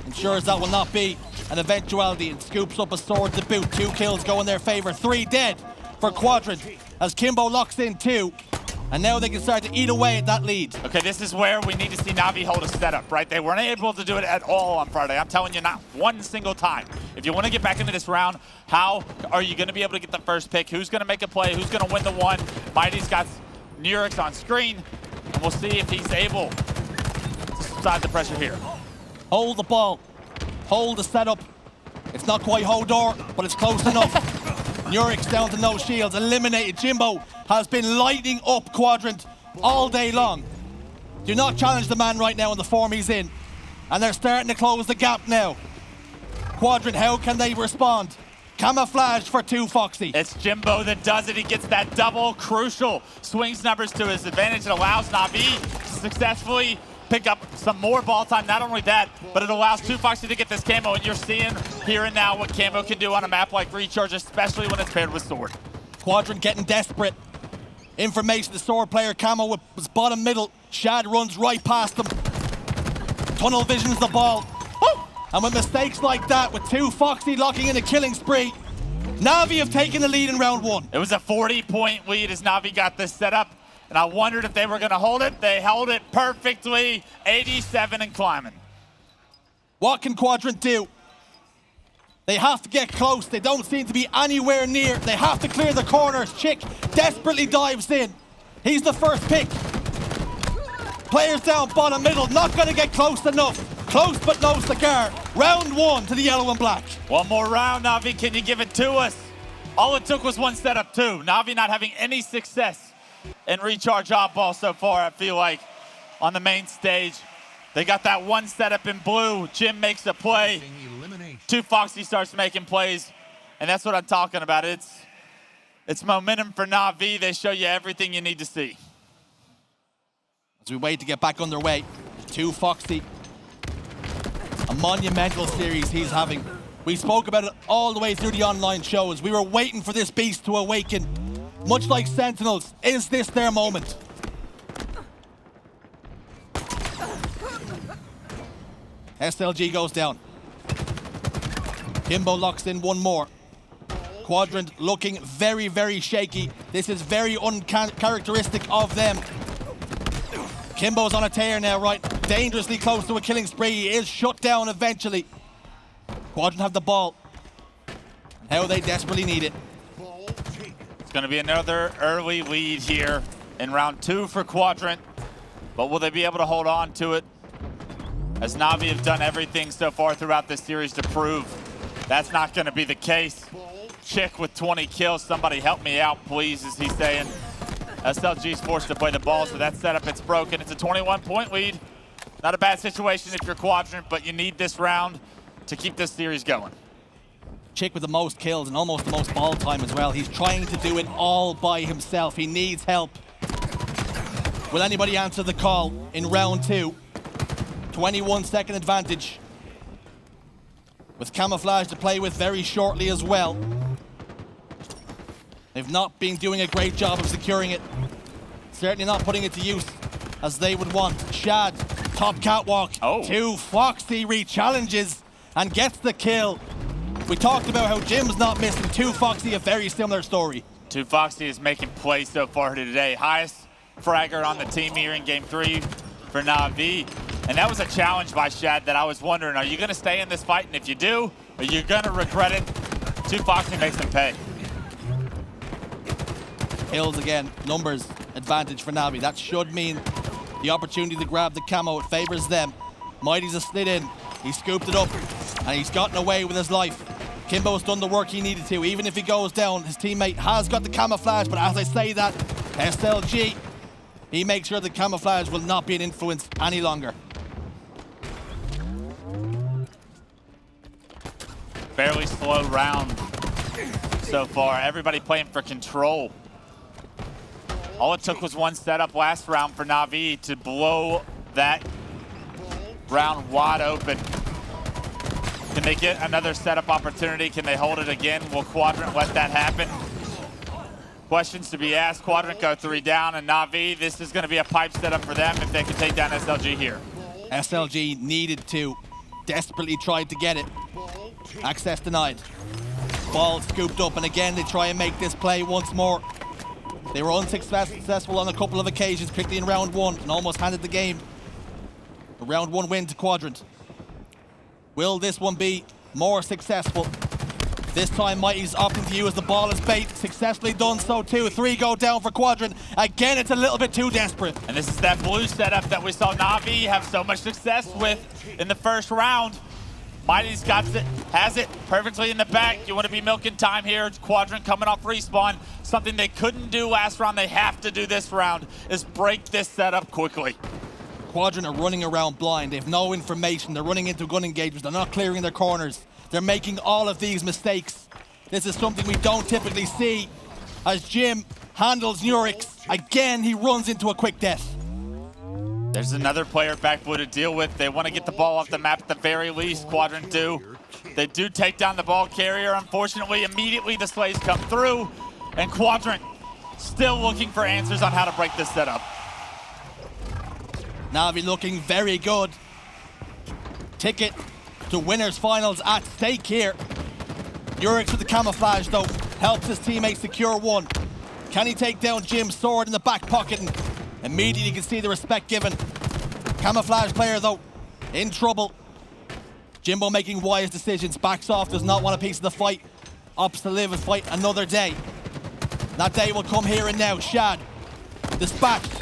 ensures that will not be an eventuality and scoops up a sword to boot. 2 kills go in their favor. 3 dead for Quadrant as Kimbo locks in 2. And now they can start to eat away at that lead. Okay, this is where we need to see NaVi hold a setup, right? They weren't able to do it at all on Friday. I'm telling you, not one single time. If you want to get back into this round, how are you going to be able to get the first pick? Who's going to make a play? Who's going to win the one? Mighty's got NURIX on screen, and we'll see if he's able to subside the pressure here. Hold the ball. Hold the setup. It's not quite Hodor, but it's close enough. NURIX down to no shields, eliminated. Jimbo has been lighting up Quadrant all day long. Do not challenge the man right now in the form he's in. And they're starting to close the gap now. Quadrant, how can they respond? Camouflage for TwoFoxy. It's Jimbo that does it. He gets that double crucial swings numbers to his advantage. It allows NaVi to successfully pick up some more ball time. Not only that, but it allows TwoFoxy to get this camo, and you're seeing here and now what camo can do on a map like Recharge, especially when it's paired with sword. Quadrant getting desperate. Information, the sword player camo was bottom middle. Shad runs right past them. Tunnel visions the ball. And with mistakes like that, with TwoFoxy locking in a killing spree, NaVi have taken the lead in round 1. It was a 40-point lead as NaVi got this set up, and I wondered if they were going to hold it. They held it perfectly, 87 and climbing. What can Quadrant do? They have to get close. They don't seem to be anywhere near. They have to clear the corners. TchiK desperately dives in. He's the first pick. Players down bottom middle, not going to get close enough. Close but no cigar. Round 1 to the yellow and black. One more round, NaVi. Can you give it to us? All it took was one setup, too. NaVi not having any success in Recharge Oddball so far, I feel like, on the main stage. They got that one setup in blue. Jim makes a play. TwoFoxy starts making plays, and that's what I'm talking about. It's momentum for NaVi. They show you everything you need to see. As we wait to get back underway, TwoFoxy, a monumental series he's having. We spoke about it all the way through the online shows. We were waiting for this beast to awaken. Much like Sentinels, is this their moment? SLG goes down. Kimbo locks in one more. Quadrant looking very, very shaky. This is very uncharacteristic of them. Kimbo's on a tear now, right? Dangerously close to a killing spree. He is shut down eventually. Quadrant have the ball. How they desperately need it. It's going to be another early lead here in round 2 for Quadrant. But will they be able to hold on to it? As NaVi have done everything so far throughout this series to prove that's not going to be the case. TchiK with 20 kills. Somebody help me out, please, as he's saying. SLG's forced to play the ball, so that setup, it's broken. It's a 21-point lead. Not a bad situation if you're Quadrant, but you need this round to keep this series going. TchiK with the most kills and almost the most ball time as well. He's trying to do it all by himself. He needs help. Will anybody answer the call in round 2? 21-second advantage. With camouflage to play with very shortly as well. They've not been doing a great job of securing it. Certainly not putting it to use as they would want. Shad, top catwalk. TwoFoxy re-challenges and gets the kill. We talked about how Jim's not missing. TwoFoxy, a very similar story. TwoFoxy is making plays so far today. Highest fragger on the team here in game 3 for NaVi. And that was a challenge by Shad that I was wondering, are you going to stay in this fight? And if you do, are you going to regret it? TwoFoxy makes them pay. Kills again, numbers advantage for NaVi. That should mean the opportunity to grab the camo. It favors them. zMightys has slid in. He scooped it up, and he's gotten away with his life. Kimbo's done the work he needed to. Even if he goes down, his teammate has got the camouflage, but as I say that, SLG, he makes sure the camouflage will not be an influence any longer. Fairly slow round so far. Everybody playing for control. All it took was one setup last round for NaVi to blow that round wide open. Can they get another setup opportunity? Can they hold it again? Will Quadrant let that happen? Questions to be asked. Quadrant go 3 down, and NaVi, this is going to be a pipe setup for them if they can take down SLG here. SLG needed to, desperately tried to get it. Access denied. Ball scooped up, and again they try and make this play once more. They were unsuccessful on a couple of occasions, particularly in round 1, and almost handed the game. A round 1 win to Quadrant. Will this one be more successful? This time Mighty's opting to use the ball as bait. Successfully done so too. 3 go down for Quadrant. Again, it's a little bit too desperate. And this is that blue setup that we saw NaVi have so much success with in the first round. Mighty's got it, has it perfectly in the back. You want to be milking time here. Quadrant coming off respawn. Something they couldn't do last round, they have to do this round, is break this setup quickly. Quadrant are running around blind. They have no information. They're running into gun engagements. They're not clearing their corners. They're making all of these mistakes. This is something we don't typically see. As Jim handles NURIX, again he runs into a quick death. There's another player back blue to deal with. They want to get the ball off the map at the very least. Quadrant do. They do take down the ball carrier. Unfortunately, immediately the slays come through, and Quadrant still looking for answers on how to break this setup. NaVi looking very good. Ticket to winners finals at stake here. NURIX with the camouflage though helps his teammate secure 1. Can he take down Jim's sword in the back pocket? And immediately you can see the respect given. Camouflage player though in trouble. Jimbo making wise decisions, backs off, does not want a piece of the fight. Opts to live and fight another day. That day will come here and now. Shad, dispatched,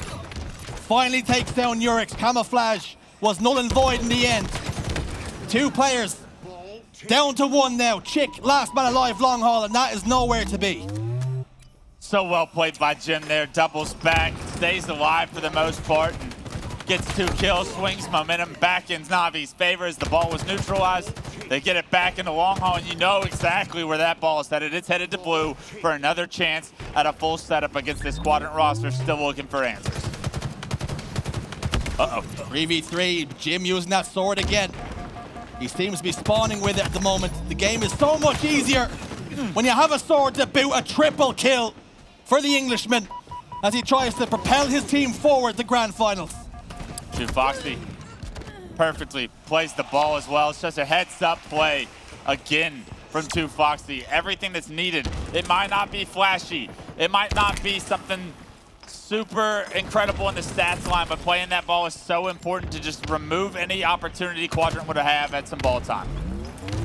finally takes down NURIX. Camouflage was null and void in the end. 2 players down to 1 now. TchiK, last man alive, long haul, and that is nowhere to be. So well played by Jim there. Doubles back, stays alive for the most part, and gets 2 kills, swings momentum back in NaVi's favor as the ball was neutralized. They get it back in the long haul, and you know exactly where that ball is headed. It's headed to blue for another chance at a full setup against this Quadrant roster, still looking for answers. Uh-oh. 3v3, Jim using that sword again. He seems to be spawning with it at the moment. The game is so much easier when you have a sword to boot. A triple kill for the Englishman as he tries to propel his team forward to grand finals. Foxy perfectly plays the ball as well. It's just a heads-up play again from Foxy. Everything that's needed. It might not be flashy. It might not be something super incredible in the stats line, but playing that ball is so important to just remove any opportunity Quadrant would have at some ball time.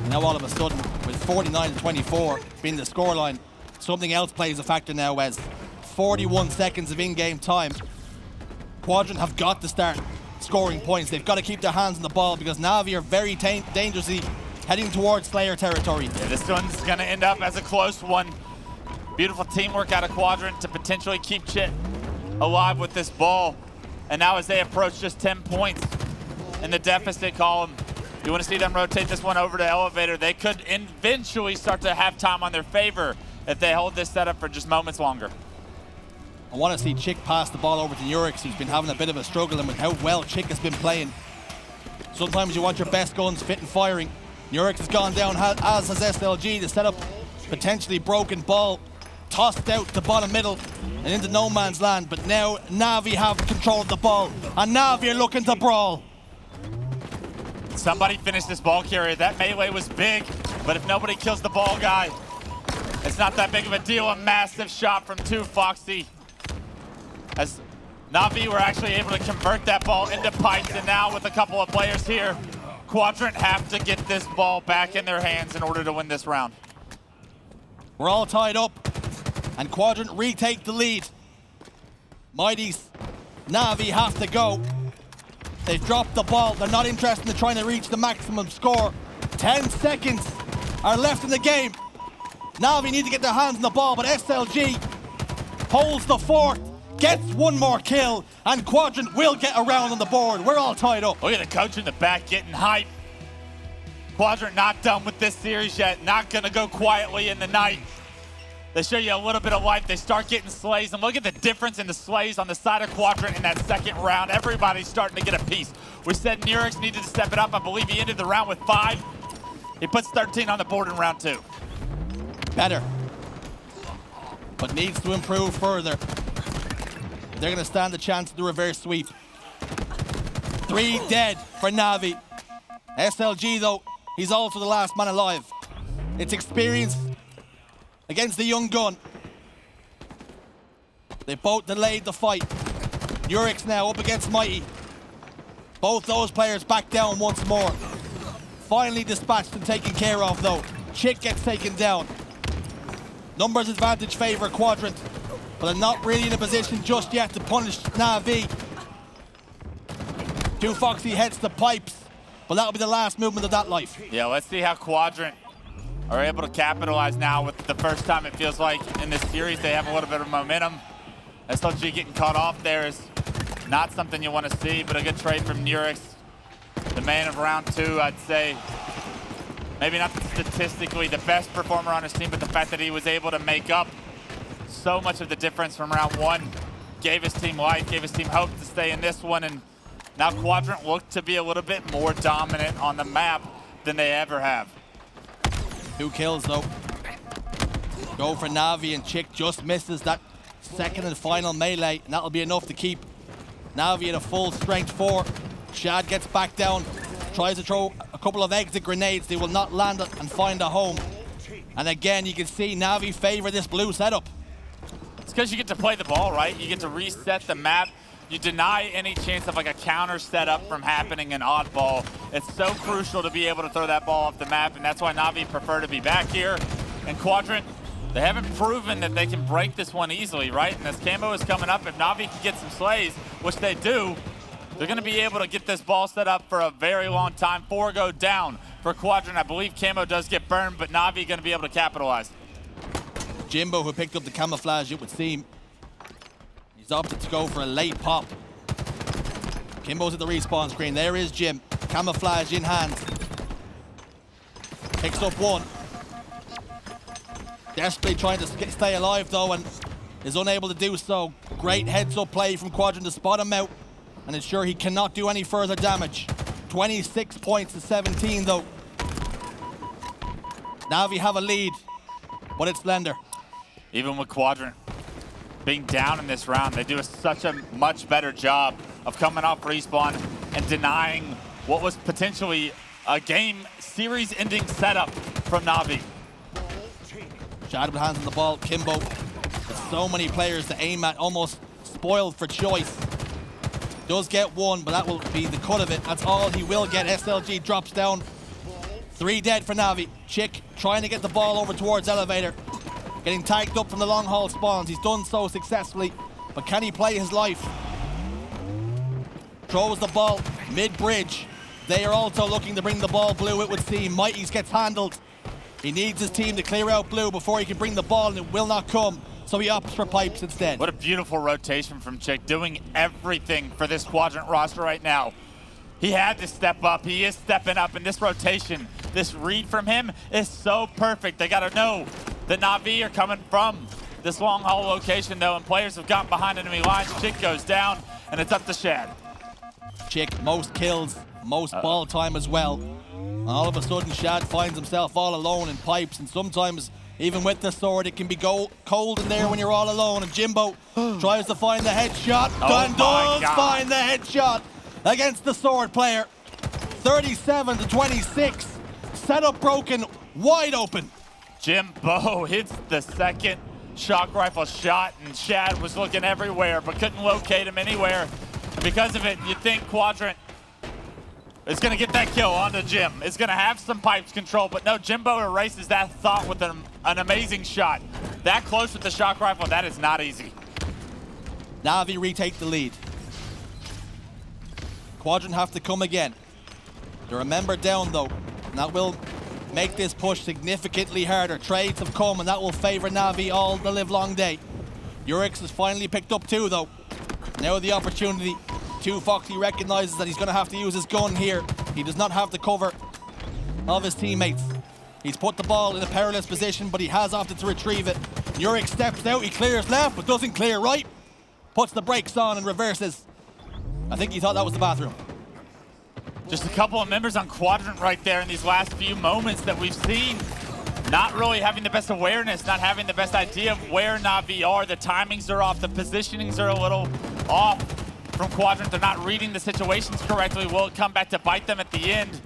Now all of a sudden, with 49-24 being the scoreline, something else plays a factor now as 41 seconds of in-game time. Quadrant have got to start scoring points. They've got to keep their hands on the ball because NaVi are very dangerously heading towards Slayer territory. Yeah, this one's going to end up as a close one. Beautiful teamwork out of Quadrant to potentially keep TchiK alive with this ball. And now as they approach just 10 points in the deficit column, you want to see them rotate this one over to Elevator. They could eventually start to have time on their favor if they hold this setup for just moments longer. I want to see TchiK pass the ball over to NURIX, who's been having a bit of a struggle, and with how well TchiK has been playing. Sometimes you want your best guns fit and firing. NURIX has gone down, as has SLG. The setup potentially broken ball, tossed out the bottom middle and into no man's land. But now NaVi have control of the ball, and NaVi are looking to brawl. Somebody finish this ball carrier. That melee was big, but if nobody kills the ball guy, it's not that big of a deal. A massive shot from Foxy. As NaVi were actually able to convert that ball into pipes, and now with a couple of players here, Quadrant have to get this ball back in their hands in order to win this round. We're all tied up, and Quadrant retake the lead. zMightys, NaVi have to go. They've dropped the ball. They're not interested in trying to reach the maximum score. 10 seconds are left in the game. NaVi need to get their hands on the ball, but SLG holds the fort, gets one more kill, and Quadrant will get around on the board. We're all tied up. Look at the coach in the back getting hype. Quadrant not done with this series yet. Not going to go quietly in the night. They show you a little bit of life. They start getting slays, and look at the difference in the slays on the side of Quadrant in that second round. Everybody's starting to get a piece. We said NURIX needed to step it up. I believe he ended the round with 5. He puts 13 on the board in round 2. Better, but needs to improve further. They're going to stand a chance of the reverse sweep. 3 dead for NaVi. SLG, though, he's also the last man alive. It's experience against the young gun. They both delayed the fight. NURIX now up against zMightys. Both those players back down once more. Finally dispatched and taken care of, though. TchiK gets taken down. Numbers advantage favor Quadrant, but they're not really in a position just yet to punish NaVi. Too Foxy heads to pipes, but that'll be the last movement of that life. Yeah, let's see how Quadrant are able to capitalize now with the first time it feels like in this series they have a little bit of momentum. SLG getting caught off there is not something you want to see, but a good trade from NURIX. The man of round 2, I'd say. Maybe not statistically the best performer on his team, but the fact that he was able to make up so much of the difference from round 1 gave his team life, gave his team hope to stay in this one, and now Quadrant looked to be a little bit more dominant on the map than they ever have. 2 kills, though. Go for NaVi, and TchiK just misses that second and final melee, and that'll be enough to keep NaVi at a full strength 4. Shad gets back down, tries to throw a couple of exit grenades. They will not land it and find a home. And again, you can see NaVi favor this blue setup. It's because you get to play the ball, right? You get to reset the map. You deny any chance of like a counter setup from happening in Oddball. It's so crucial to be able to throw that ball off the map, and that's why NaVi prefer to be back here. And Quadrant, they haven't proven that they can break this one easily, right? And as Kimbo is coming up, if NaVi can get some slays, which they do, they're going to be able to get this ball set up for a very long time. 4 go down for Quadrant. I believe Kimbo does get burned, but NaVi going to be able to capitalize. Jimbo, who picked up the camouflage, it would seem. He's opted to go for a late pop. Kimbo's at the respawn screen. There is Jim. Camouflage in hand. Picks up 1. Desperately trying to stay alive, though, and is unable to do so. Great heads-up play from Quadrant to spot him out and ensure he cannot do any further damage. 26 points to 17, though. NaVi have a lead, but it's Blender. Even with Quadrant being down in this round, they do such a much better job of coming off respawn and denying what was potentially a game series-ending setup from NaVi. Shad with hands on the ball. Kimbo with so many players to aim at, almost spoiled for choice. Does get 1, but that will be the cut of it. That's all he will get. SLG drops down. 3 dead for NaVi. TchiK trying to get the ball over towards Elevator. Getting tagged up from the long haul spawns. He's done so successfully, but can he play his life? Throws the ball mid-bridge. They are also looking to bring the ball blue, it would seem. zMightys gets handled. He needs his team to clear out blue before he can bring the ball, and it will not come. So he opts for pipes instead. What a beautiful rotation from TchiK, doing everything for this Quadrant roster right now. He had to step up. He is stepping up, and this rotation, this read from him is so perfect. They got to know that NaVi are coming from this long haul location, though, and players have gotten behind enemy lines. TchiK goes down, and it's up to Shad. TchiK, most kills, most ball time as well. And all of a sudden, Shad finds himself all alone in pipes, and sometimes, even with the sword, it can be cold in there when you're all alone. And Jimbo tries to find the headshot, and does find the headshot against the sword player. 37 to 26. Setup broken, wide open. Jimbo hits the second shock rifle shot, and Shad was looking everywhere, but couldn't locate him anywhere. And because of it, you think Quadrant is going to get that kill onto Jim. It's going to have some pipes control, but no, Jimbo erases that thought with an amazing shot. That close with the shock rifle, that is not easy. NaVi retake the lead. Quadrant have to come again. They're a member down, though, and that will make this push significantly harder. Trades have come, and that will favor NaVi all the live long day. NURIX has finally picked up 2, though. Now the opportunity. Foxy recognizes that he's going to have to use his gun here. He does not have the cover of his teammates. He's put the ball in a perilous position, but he has opted to retrieve it. NURIX steps out, he clears left, but doesn't clear right. Puts the brakes on and reverses. I think he thought that was the bathroom. Just a couple of members on Quadrant right there in these last few moments that we've seen. Not really having the best awareness, not having the best idea of where NaVi are. The timings are off, the positionings are a little off from Quadrant. They're not reading the situations correctly. Will it come back to bite them at the end?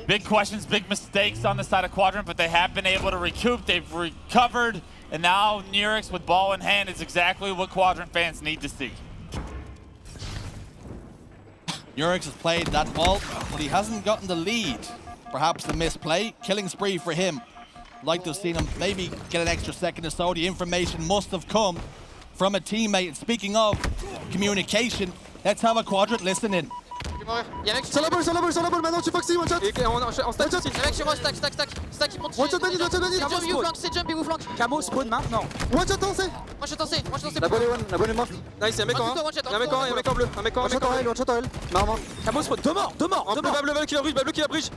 Big questions, big mistakes on the side of Quadrant, but they have been able to recoup. They've recovered, and now NURIX with ball in hand is exactly what Quadrant fans need to see. NURIX has played that ball, but he hasn't gotten the lead. Perhaps a misplay, killing spree for him. Like to have seen him maybe get an extra second or so. The information must have come from a teammate. And speaking of communication, let's have a Quadrant listen in. Sur la balle, maintenant tu Foxy, one shot. On stack. Le mec sur moi, stack, il monte. One shot, Danny, C'est jump, il vous flanque. Camo spawn maintenant. One shot lancé. Moi je t'en sais. La bonne est morte. Nice, y'a un mec en bleu, un mec en bleu. One shot en L. Marrant. Camo spawn, deux morts. En bleu, Bable qui la bridge.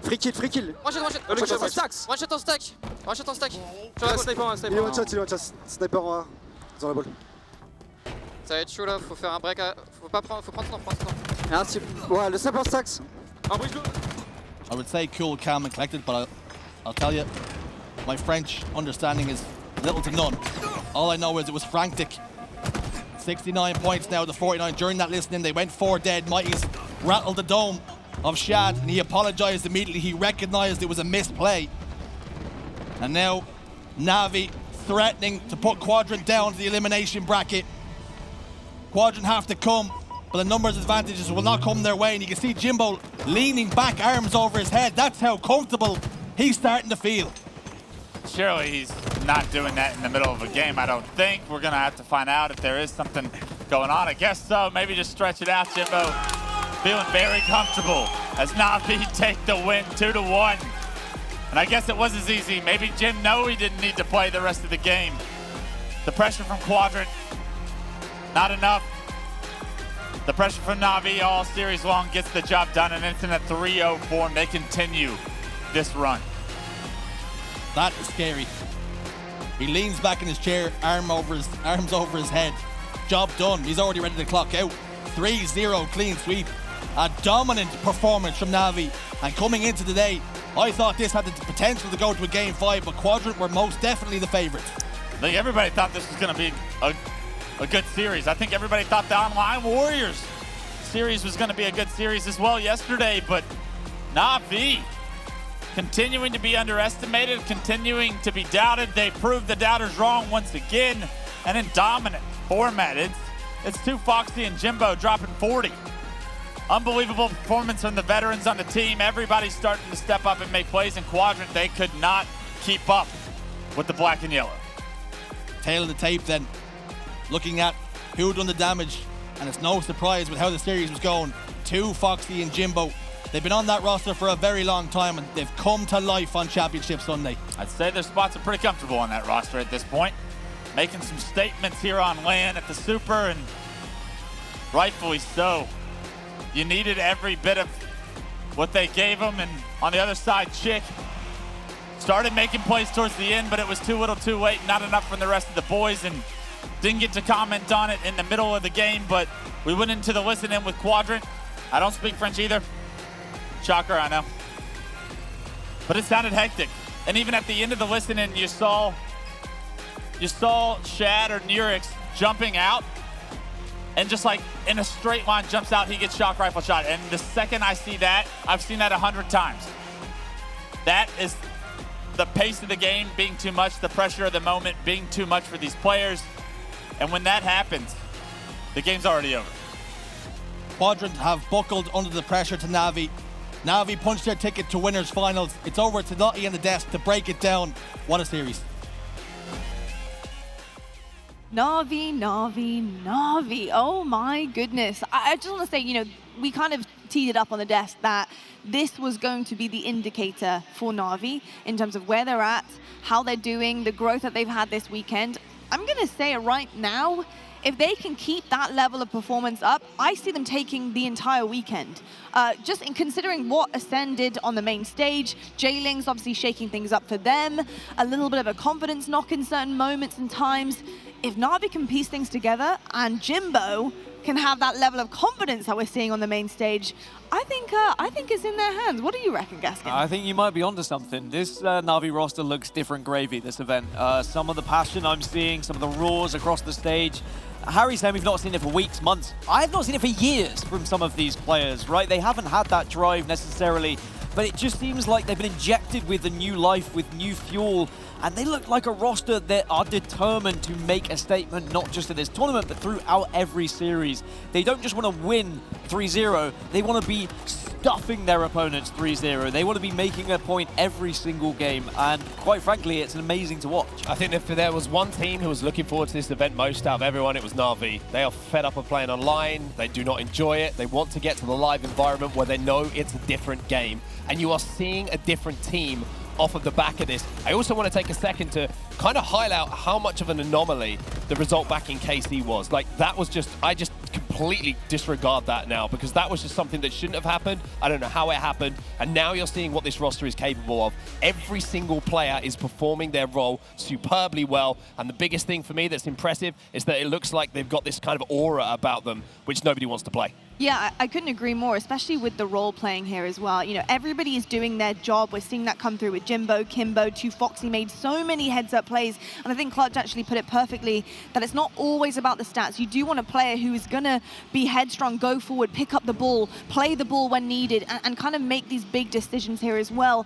Free kill. One shot en stack. Sniper. Il est one shot. Sniper en A. Dans la balle. Ça va être chaud là, faut faire un break. Faut prendre son temps. Ouais, le sniper stacks. En bridge. I would say cool, calm and collected, but I'll tell you, my French understanding is little to none. All I know is it was frantic. 69 points now to 49. During that listening, they went 4 dead. zMightys rattled the dome of Shad, and he apologized immediately. He recognized it was a misplay. And now, NaVi threatening to put Quadrant down to the elimination bracket. Quadrant have to come, but the numbers advantages will not come their way, and you can see Jimbo leaning back, arms over his head. That's how comfortable he's starting to feel. Surely he's not doing that in the middle of a game, I don't think. We're gonna have to find out if there is something going on. I guess so, maybe just stretch it out, Jimbo. Feeling very comfortable as NaVi take the win 2-1. And I guess it was as easy. Maybe Jim knew he didn't need to play the rest of the game. The pressure from Quadrant, not enough. The pressure from NaVi all series long gets the job done, and it's in a 3-0 form. They continue this run. That is scary. He leans back in his chair, arms over his head. Job done. He's already ready to clock out. 3-0 clean sweep. A dominant performance from NaVi. And coming into today, I thought this had the potential to go to a game 5, but Quadrant were most definitely the favorites. I think everybody thought this was going to be a good series. I think everybody thought the Online Warriors series was going to be a good series as well yesterday, but NaVi continuing to be underestimated, continuing to be doubted. They proved the doubters wrong once again, and in dominant format. It's TchiK and Jimbo dropping 40. Unbelievable performance from the veterans on the team. Everybody's starting to step up and make plays in Quadrant. They could not keep up with the black and yellow. Tail of the tape then, looking at who done the damage, and it's no surprise with how the series was going. TchiK and Jimbo. They've been on that roster for a very long time, and they've come to life on Championship Sunday. I'd say their spots are pretty comfortable on that roster at this point. Making some statements here on LAN at the Super, and rightfully so. You needed every bit of what they gave them, and on the other side, TchiK started making plays towards the end, but it was too little too late, not enough from the rest of the boys, and didn't get to comment on it in the middle of the game, but we went into the listen-in with Quadrant. I don't speak French either. Shocker, I know. But it sounded hectic. And even at the end of the listen-in, you saw Shad or NURIX jumping out, and just like in a straight line jumps out, he gets shock rifle shot. And the second I see that, I've seen that 100 times. That is the pace of the game being too much, the pressure of the moment being too much for these players. And when that happens, the game's already over. Quadrant have buckled under the pressure to NaVi. NaVi punched their ticket to winners finals. It's over to Lottie and the desk to break it down. What a series. NaVi. Oh my goodness. I just want to say, we kind of teed it up on the desk that this was going to be the indicator for NaVi in terms of where they're at, how they're doing, the growth that they've had this weekend. I'm going to say it right now, if they can keep that level of performance up, I see them taking the entire weekend. Just in considering what Ascend did on the main stage, Jailing's obviously shaking things up for them, a little bit of a confidence knock in certain moments and times. If NaVi can piece things together and Jimbo can have that level of confidence that we're seeing on the main stage, I think it's in their hands. What do you reckon, Gaskin? I think you might be onto something. This NaVi roster looks different gravy this event. Some of the passion I'm seeing, some of the roars across the stage. Harry's saying we've not seen it for weeks, months. I've not seen it for years from some of these players, right? They haven't had that drive necessarily, but it just seems like they've been injected with a new life, with new fuel, and they look like a roster that are determined to make a statement, not just in this tournament, but throughout every series. They don't just want to win 3-0, they want to be stuffing their opponents 3-0. They want to be making a point every single game, and quite frankly, it's amazing to watch. I think if there was one team who was looking forward to this event most out of everyone, it was NaVi. They are fed up of playing online, they do not enjoy it, they want to get to the live environment where they know it's a different game, and you are seeing a different team off of the back of this. I also want to take a second to kind of highlight how much of an anomaly the result back in KC was. Like, that was just, I just completely disregard that now, because that was just something that shouldn't have happened. I don't know how it happened, and now you're seeing what this roster is capable of. Every single player is performing their role superbly well, and the biggest thing for me that's impressive is that it looks like they've got this kind of aura about them, which nobody wants to play. Yeah, I couldn't agree more, especially with the role playing here as well. You know, everybody is doing their job. We're seeing that come through with Jimbo, Kimbo, Foxy made so many heads-up plays, and I think Clutch actually put it perfectly, that it's not always about the stats. You do want a player who is going to be headstrong, go forward, pick up the ball, play the ball when needed, and kind of make these big decisions here as well.